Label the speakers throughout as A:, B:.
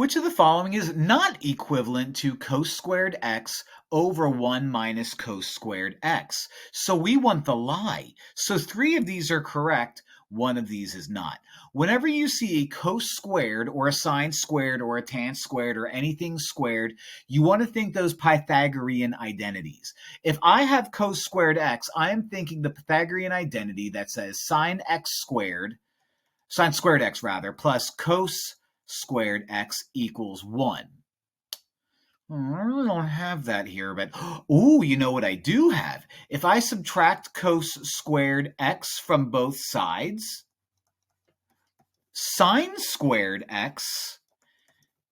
A: Which of the following is not equivalent to cos squared x over 1 minus cos squared x? So we want the lie. So 3 of these are correct. 1 of these is not. Whenever you see a cos squared or a sine squared or a tan squared or anything squared, you want to think those Pythagorean identities. If I have cos squared x, I am thinking the Pythagorean identity that says sine squared x rather, plus cos squared x equals 1. I really don't have that here, but ooh, you know what I do have? If I subtract cos squared x from both sides, sine squared x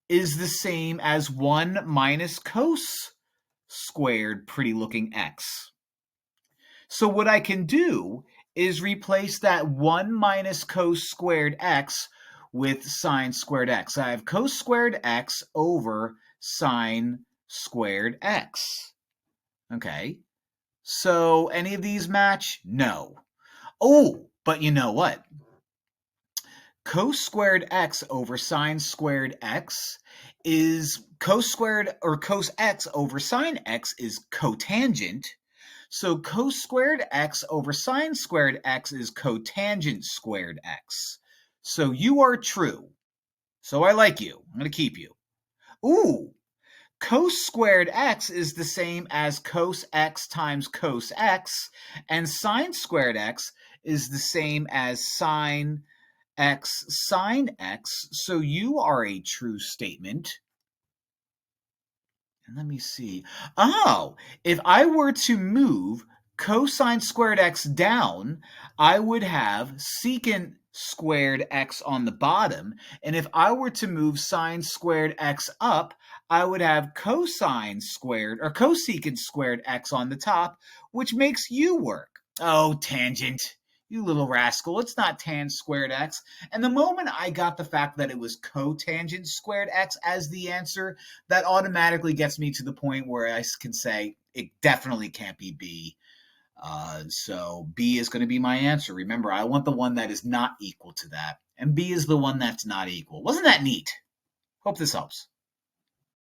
A: is the same as 1 minus cos squared pretty looking x. So what I can do is replace that 1 minus cos squared x with sine squared x. I have cos squared x over sine squared x. Okay, so any of these match? No. Oh, but you know what? Cos squared x over sine squared x is cos x over sine x is cotangent. So cos squared x over sine squared x is cotangent squared x. So you are true. So I like you. I'm going to keep you. Ooh, cos squared x is the same as cos x times cos x, and sine squared x is the same as sine x sine x. So you are a true statement. And let me see. Oh, if I were to move cosine squared x down, I would have secant squared x on the bottom. And if I were to move sine squared x up, I would have cosine squared or cosecant squared x on the top, which makes you work. Oh, tangent. You little rascal, it's not tan squared x. And the moment I got the fact that it was cotangent squared x as the answer, that automatically gets me to the point where I can say it definitely can't be B. So B is going to be my answer. Remember, I want the one that is not equal to that. And B is the one that's not equal. Wasn't that neat? Hope this helps.